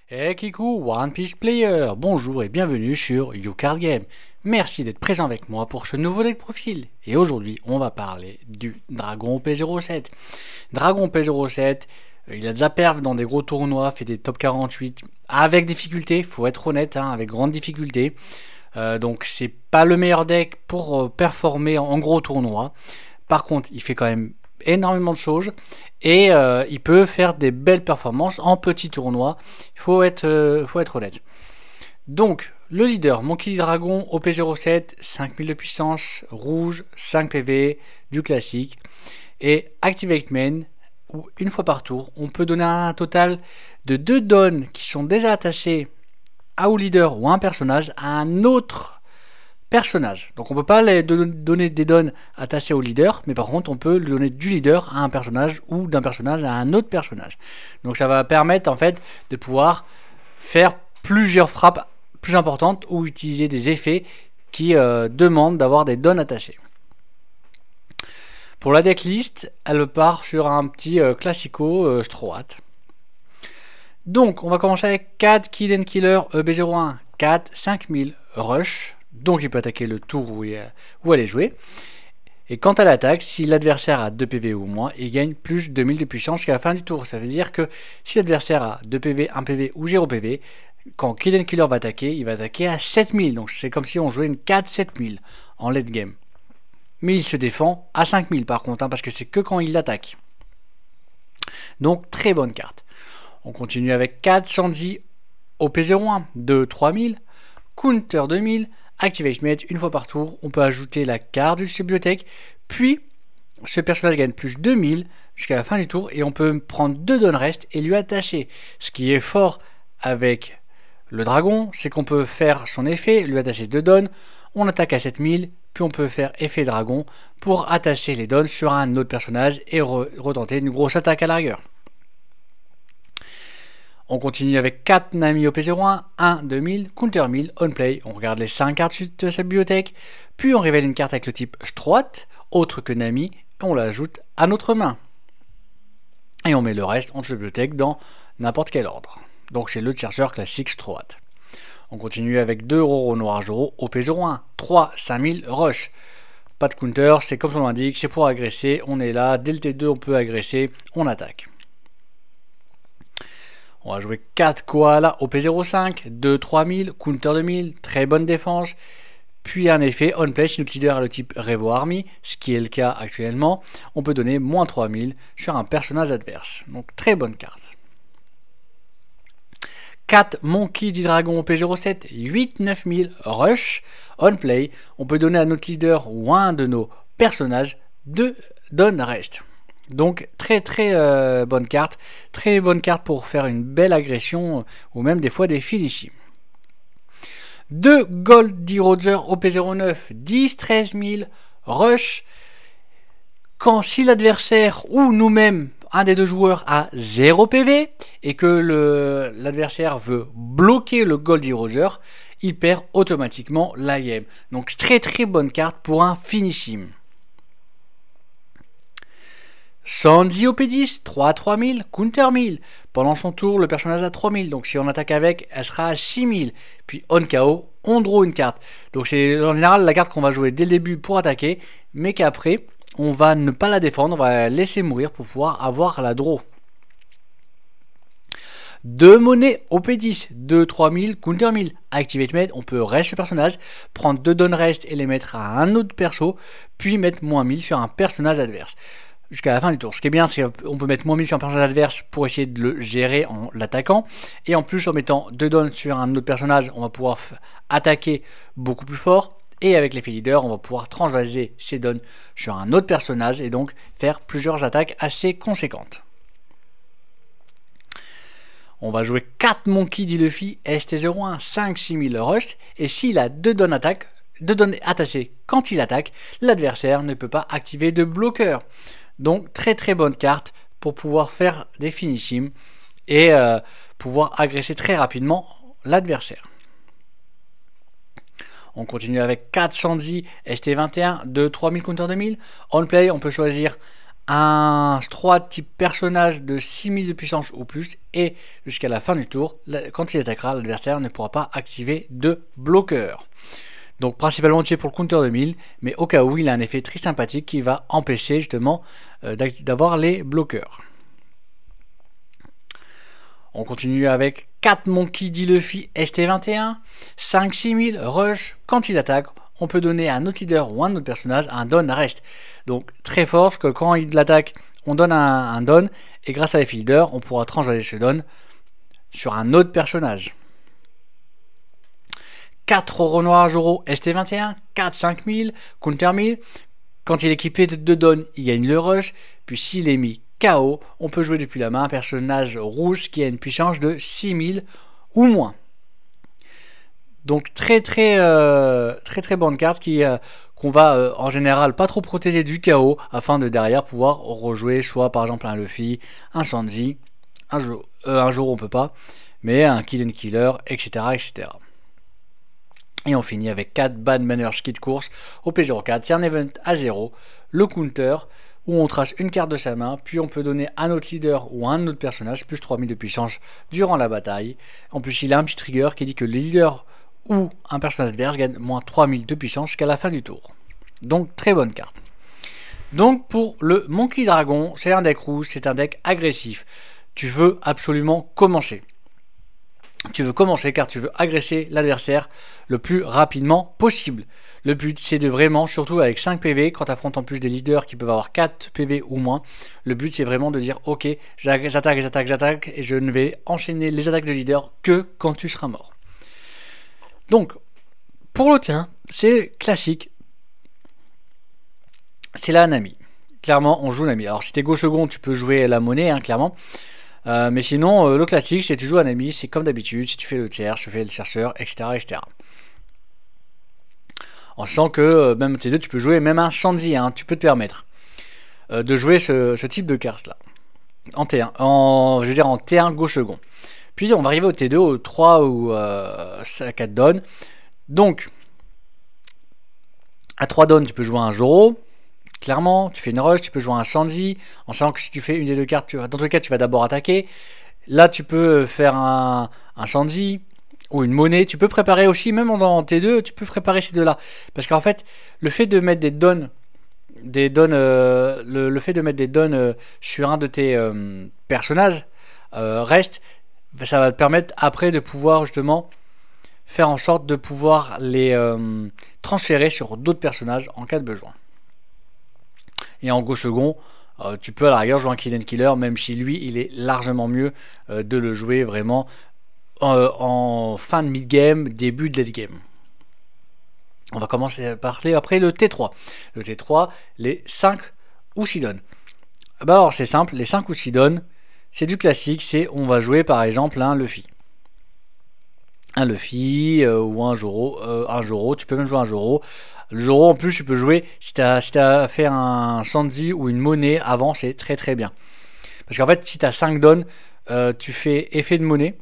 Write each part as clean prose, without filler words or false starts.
Hey Kiku, One Piece Player, bonjour et bienvenue sur YouCard Game. Merci d'être présent avec moi pour ce nouveau deck profil. Et aujourd'hui, on va parler du Dragon P07. Dragon P07, il a déjà perf dans des gros tournois, fait des top 48 avec difficulté, faut être honnête, avec grande difficulté. Donc c'est pas le meilleur deck pour performer en gros tournoi. Par contre, il fait quand même énormément de choses et il peut faire des belles performances en petits tournois. Il faut être honnête. Donc, le leader, Monkey D. Dragon, OP07, 5000 de puissance, rouge, 5 PV, du classique. Et Activate Main, où une fois par tour, on peut donner un total de 2 dons qui sont déjà attachés à un leader ou à un personnage à un autre personnage. Donc on peut pas donner des dons attachés au leader, mais par contre on peut lui donner du leader à un personnage ou d'un personnage à un autre personnage. Donc ça va permettre en fait de pouvoir faire plusieurs frappes plus importantes ou utiliser des effets qui demandent d'avoir des dons attachés. Pour la decklist, elle part sur un petit classico Strohat. Donc on va commencer avec 4 Kid Killer EB01, 4 5000 Rush. Donc il peut attaquer le tour où elle est jouée. Et quand elle attaque, si l'adversaire a 2 PV ou moins, il gagne plus de 2000 de puissance jusqu'à la fin du tour. Ça veut dire que si l'adversaire a 2 PV, 1 PV ou 0 PV, quand Kid Killer va attaquer, il va attaquer à 7000. Donc c'est comme si on jouait une 4-7000 en late game. Mais il se défend à 5000 par contre, parce que c'est que quand il attaque. Donc très bonne carte. On continue avec 4 Sanji OP01 de 3000, Counter 2000, Activate Mate une fois par tour. On peut ajouter la carte du bibliothèque, puis ce personnage gagne plus 2000 jusqu'à la fin du tour et on peut prendre 2 dons rest et lui attacher. Ce qui est fort avec le dragon, c'est qu'on peut faire son effet, lui attacher 2 dons, on attaque à 7000, puis on peut faire effet dragon pour attacher les dons sur un autre personnage et retenter une grosse attaque à l'arrière. On continue avec 4 Nami OP01, 1 2000, Counter 1000, On Play. On regarde les 5 cartes de sa bibliothèque, puis on révèle une carte avec le type Strohat, autre que Nami, et on l'ajoute à notre main. Et on met le reste en bibliothèque dans n'importe quel ordre. Donc c'est le chercheur classique Strohat. On continue avec 2 Roro Noir Joro OP01, 3 5000 Rush. Pas de counter, c'est comme son nom l'indique, c'est pour agresser. On est là, dès le T2 on peut agresser, on attaque. On va jouer 4 Koala OP05, 2 3000, Counter 2000, très bonne défense. Puis un effet On Play, si notre leader a le type Revo Army, ce qui est le cas actuellement, on peut donner moins 3000 sur un personnage adverse. Donc très bonne carte. 4 Monkey D. Dragon OP07, 8 9000 Rush, On Play. On peut donner à notre leader ou à un de nos personnages 2 dons rest. Donc très bonne carte, très bonne carte pour faire une belle agression ou même des fois des finishing. 2 Goldie Roger OP09, 10 13000 Rush. Si l'adversaire ou nous-mêmes, un des deux joueurs a 0 PV et que l'adversaire veut bloquer le Goldie Roger, il perd automatiquement la game. Donc très bonne carte pour un finishing. Sanji OP10, 3 3000, Counter 1000. Pendant son tour, le personnage a 3000. Donc si on attaque avec, elle sera à 6000. Puis on KO, on draw une carte. Donc c'est en général la carte qu'on va jouer dès le début pour attaquer, mais qu'après, on va ne pas la défendre, on va la laisser mourir pour pouvoir avoir la draw. 2 monnaies OP10, 2 3000, Counter 1000. Activate Mate, on peut reste ce personnage, prendre 2 dons rest et les mettre à un autre perso, puis mettre moins 1000 sur un personnage adverse. Jusqu'à la fin du tour. Ce qui est bien, c'est qu'on peut mettre moins 1000 sur un personnage adverse pour essayer de le gérer en l'attaquant. Et en plus, en mettant 2 dons sur un autre personnage, on va pouvoir attaquer beaucoup plus fort. Et avec l'effet leader, on va pouvoir transvaser ces dons sur un autre personnage et donc faire plusieurs attaques assez conséquentes. On va jouer 4 Monkey D. Luffy ST01, 5 6000 Rush. Et s'il a 2 dons attaque, 2 dons attachés quand il attaque, l'adversaire ne peut pas activer de bloqueur. Donc très bonne carte pour pouvoir faire des finishing et pouvoir agresser très rapidement l'adversaire. On continue avec 4 Sanji ST21, 2 3000 Counter 2000. On play, on peut choisir un 3 type personnage de 6000 de puissance ou plus, et jusqu'à la fin du tour, quand il attaquera, l'adversaire ne pourra pas activer de bloqueur. Donc principalement utilisé pour le counter de 1000, mais au cas où il a un effet très sympathique qui va empêcher justement d'avoir les bloqueurs. On continue avec 4 Monkey D. Luffy ST21, 5-6000 rush. Quand il attaque, on peut donner à un autre leader ou un autre personnage un don reste. Donc très fort, parce que quand il l'attaque, on donne un don, et grâce à l'effet leader, on pourra transférer ce don sur un autre personnage. 4 Oro Noir Joro ST21, 4-5000, counter 1000. Quand il est équipé de 2 dons, il gagne le rush, puis s'il est mis KO, on peut jouer depuis la main un personnage rouge qui a une puissance de 6000 ou moins. Donc très bonne carte qu'on va en général pas trop protéger du KO afin de derrière pouvoir rejouer soit par exemple un Luffy, un Sanji, un jour on peut pas, mais un Kill and Killer, etc. Et on finit avec 4 Bad Manners Kit Course au P04, c'est un event à 0, le counter, où on trace une carte de sa main, puis on peut donner un autre leader ou un autre personnage, plus 3000 de puissance durant la bataille. En plus, il a un petit trigger qui dit que le leader ou un personnage adverse gagne moins 3000 de puissance jusqu'à la fin du tour. Donc, très bonne carte. Donc, pour le Monkey Dragon, c'est un deck rouge, c'est un deck agressif. Tu veux absolument commencer. Tu veux commencer car tu veux agresser l'adversaire le plus rapidement possible. Le but c'est de vraiment, surtout avec 5 PV, quand tu affrontes en plus des leaders qui peuvent avoir 4 PV ou moins, le but c'est vraiment de dire ok, j'attaque et je ne vais enchaîner les attaques de leader que quand tu seras mort. Donc, pour le tien, c'est classique. C'est la Nami. Clairement, on joue Nami. Alors si t'es go second, tu peux jouer la monnaie, hein, clairement. Mais sinon, le classique, c'est tu joues un ami, c'est comme d'habitude, si tu fais le tiers, tu fais le chercheur, etc. En sachant que même T2, tu peux jouer même un Shanzi, hein, tu peux te permettre de jouer ce type de carte là. En T1, je veux dire en T1 gauche second. Puis on va arriver au T2, au 3 ou à 4 donnes. Donc, à 3 donnes, tu peux jouer un Zoro. Clairement, tu fais une rush, tu peux jouer un Shanzi, en sachant que si tu fais une des deux cartes, dans tous les cas, tu vas d'abord attaquer. Là, tu peux faire un Shanzi ou une monnaie. Tu peux préparer aussi, même dans T2, tu peux préparer ces deux-là. Parce qu'en fait, le fait de mettre des dons, le fait de mettre des dons sur un de tes personnages reste, ça va te permettre après de pouvoir justement faire en sorte de pouvoir les transférer sur d'autres personnages en cas de besoin. Et en gauche second, tu peux à la rigueur jouer un Kill and Killer, même si lui, il est largement mieux de le jouer vraiment en fin de mid-game, début de late-game. On va commencer à parler après le T3. Le T3, les 5 ou 6 dons. Bah alors c'est simple, les 5 ou 6 dons, c'est du classique, c'est on va jouer par exemple un Luffy. Un Luffy ou un Zoro, tu peux même jouer un Zoro. Le Zoro en plus tu peux jouer si tu as fait un Sanji ou une monnaie avant, c'est très bien. Parce qu'en fait si tu as 5 dons, tu fais effet de monnaie.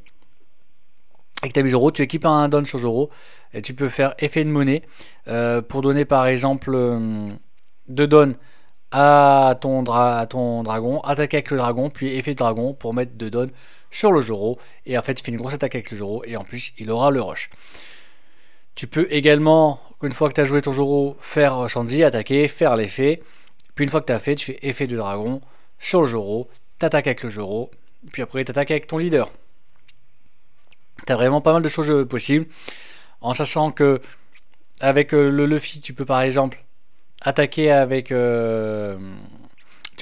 Avec ta Zoro, tu équipes un don sur Zoro et tu peux faire effet de monnaie pour donner par exemple 2 dons à ton dragon, attaquer avec le dragon, puis effet de dragon pour mettre 2 dons sur le Zoro, et en fait il fait une grosse attaque avec le Zoro, et en plus il aura le rush. Tu peux également, une fois que tu as joué ton Zoro, faire Shanzi, attaquer, faire l'effet, puis une fois que tu as fait, tu fais effet de dragon sur le Zoro, t'attaques avec le Zoro, puis après t'attaques avec ton leader. T'as vraiment pas mal de choses possibles, en sachant que avec le Luffy, tu peux par exemple attaquer avec... tu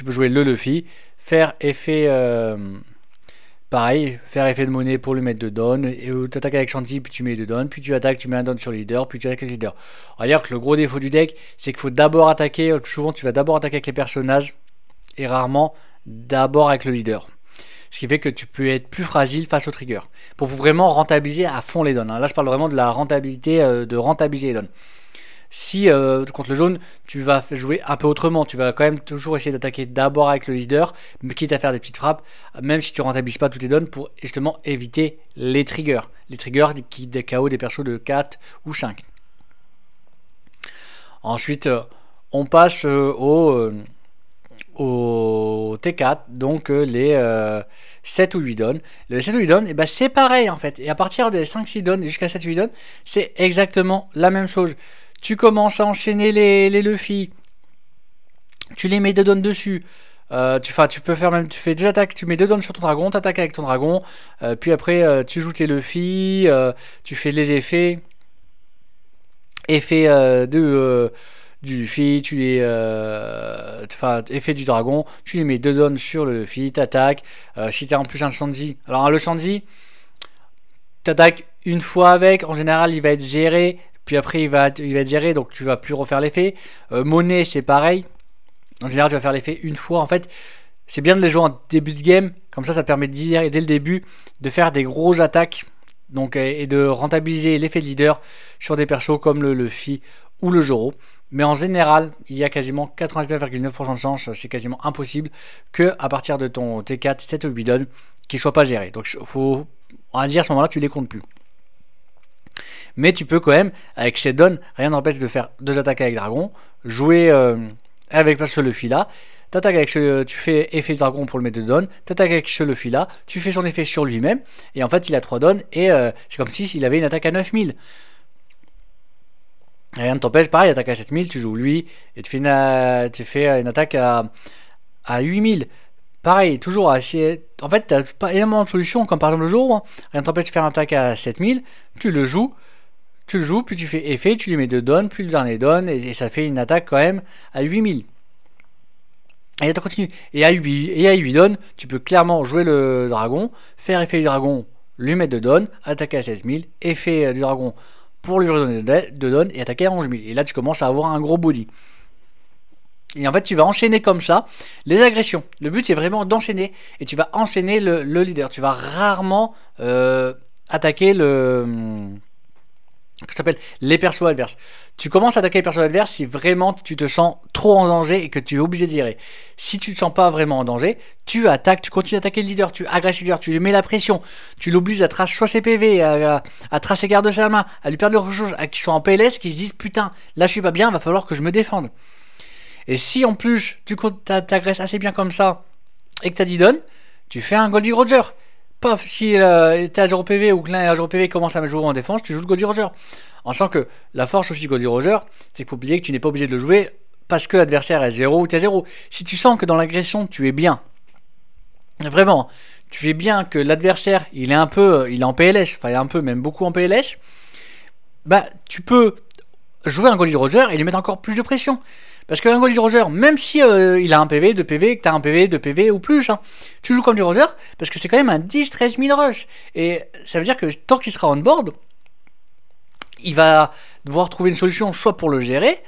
peux jouer le Luffy, faire effet... pareil, faire effet de monnaie pour lui mettre 2 dons, et tu attaques avec Shanti, puis tu mets 2 dons, puis tu attaques, tu mets un don sur le leader, puis tu attaques avec le leader. On va dire que le gros défaut du deck, c'est qu'il faut d'abord attaquer, le plus souvent tu vas d'abord attaquer avec les personnages, et rarement d'abord avec le leader. Ce qui fait que tu peux être plus fragile face au trigger, pour vraiment rentabiliser à fond les dons. Là je parle vraiment de la rentabilité, de rentabiliser les dons. Si contre le jaune, tu vas jouer un peu autrement, tu vas quand même toujours essayer d'attaquer d'abord avec le leader, mais quitte à faire des petites frappes, même si tu rentabilises pas toutes les donnes, pour justement éviter les triggers. Les triggers qui KO des persos de 4 ou 5. Ensuite, on passe au au T4, donc les 7 ou 8 donnes. Les 7 ou 8 donnes, et ben c'est pareil en fait. Et à partir des 5-6 donnes jusqu'à 7 ou 8 donnes, c'est exactement la même chose. Tu commences à enchaîner les Luffy, tu les mets 2 donnes dessus. Tu peux faire même, tu fais 2 attaques, tu mets 2 donnes sur ton dragon, t'attaques avec ton dragon, puis après tu joues tes Luffy, tu fais les effets du Luffy, tu les, effet du dragon, tu les mets 2 donnes sur le Luffy, t'attaques. Si t'as en plus un Sanji, alors le Sanji, t'attaques une fois avec, en général il va être géré, puis après il va être géré, donc tu vas plus refaire l'effet. Monnaie c'est pareil, en général tu vas faire l'effet une fois. En fait c'est bien de les jouer en début de game, comme ça te permet de dire, dès le début de faire des grosses attaques, donc, et de rentabiliser l'effet de leader sur des persos comme le Luffy ou le Zoro. Mais en général, il y a quasiment 99,9% de chance, c'est quasiment impossible que à partir de ton T4, 7 ou 8 donnes, qu'il ne soit pas géré. Donc faut, on va dire à ce moment-là, tu les comptes plus. Mais tu peux quand même, avec ces donnes, rien n'empêche de faire 2 attaques avec dragon, jouer avec ce Luffy là. T'attaques avec tu fais effet dragon pour le mettre 2 donnes, t'attaques avec ce Luffy là, tu fais son effet sur lui-même, et en fait il a 3 donnes, et c'est comme s'il avait une attaque à 9000. Rien ne t'empêche, pareil, attaque à 7000, tu joues lui, et tu fais une attaque à 8000. Pareil, toujours assez. En fait, t'as pas énormément de solutions, comme par exemple le jour, hein. Rien ne t'empêche de faire une attaque à 7000, tu le joues, puis tu fais effet, tu lui mets 2 donnes, puis le dernier donne, et ça fait une attaque quand même à 8000. Et tu continues. Et à 8 donnes, tu peux clairement jouer le dragon, faire effet du dragon, lui mettre 2 donnes, attaquer à 7000, effet du dragon pour lui redonner 2 donnes et attaquer à 11000. Et là, tu commences à avoir un gros body. Et en fait, tu vas enchaîner comme ça les agressions. Le but, c'est vraiment d'enchaîner. Et tu vas enchaîner le leader. Tu vas rarement attaquer les persos adverses. Tu commences à attaquer les persos adverses si vraiment tu te sens trop en danger et que tu es obligé de tirer. Si tu ne te sens pas vraiment en danger, tu attaques, tu continues d'attaquer le leader, tu agresses le leader, tu lui mets la pression, tu l'obliges à tracer soit ses PV, à tracer garde de sa main, à lui perdre leurs choses, à qui sont en PLS, qui se disent putain, là je suis pas bien, va falloir que je me défende. Et si en plus tu t'agresses assez bien comme ça et que tu as 10 donnes, tu fais un Goldie Roger. Paf, si t'es à 0 PV ou que l'un est à 0 PV commence à jouer en défense, tu joues le Goldie Roger. En sachant que la force aussi du Goldie Roger, c'est qu'il faut oublier que tu n'es pas obligé de le jouer parce que l'adversaire est 0 ou tu es 0. Si tu sens que dans l'agression tu es bien, vraiment, tu es bien, que l'adversaire il est en PLS, enfin il est un peu, même beaucoup en PLS, bah tu peux jouer un Goldie Roger et lui mettre encore plus de pression. Parce qu'un Goldie Roger, même si il a un PV, 2 PV, que tu as un PV, 2 PV ou plus, hein, tu joues comme du Roger, parce que c'est quand même un 10-13 000 rush. Et ça veut dire que tant qu'il sera on board, il va devoir trouver une solution, soit pour le gérer,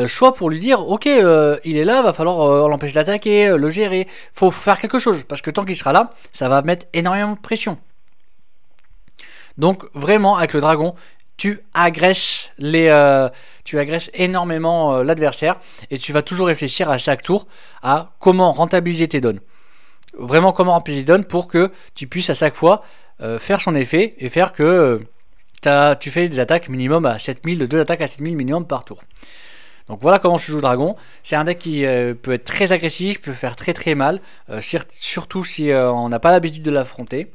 soit pour lui dire, ok, il est là, va falloir l'empêcher d'attaquer, le gérer. Faut faire quelque chose, parce que tant qu'il sera là, ça va mettre énormément de pression. Donc vraiment, avec le dragon, tu agresses énormément l'adversaire et tu vas toujours réfléchir à chaque tour à comment rentabiliser tes donnes. Vraiment comment rentabiliser tes donnes pour que tu puisses à chaque fois faire son effet et faire que tu fais des attaques minimum à 7000, 2 attaques à 7000 minimum par tour. Donc voilà comment je joue le dragon. C'est un deck qui peut être très agressif, peut faire très très mal, surtout si on n'a pas l'habitude de l'affronter,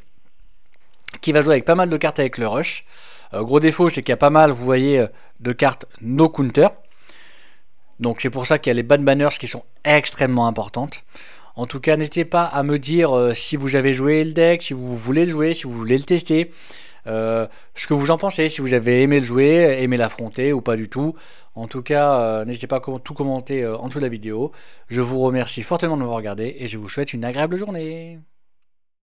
qui va jouer avec pas mal de cartes avec le rush. Gros défaut, c'est qu'il y a pas mal, vous voyez, de cartes no counter. Donc c'est pour ça qu'il y a les bad banners qui sont extrêmement importantes. En tout cas, n'hésitez pas à me dire si vous avez joué le deck, si vous voulez le jouer, si vous voulez le tester, ce que vous en pensez, si vous avez aimé le jouer, aimé l'affronter ou pas du tout. En tout cas, n'hésitez pas à tout commenter en dessous de la vidéo. Je vous remercie fortement de m'avoir regardé et je vous souhaite une agréable journée.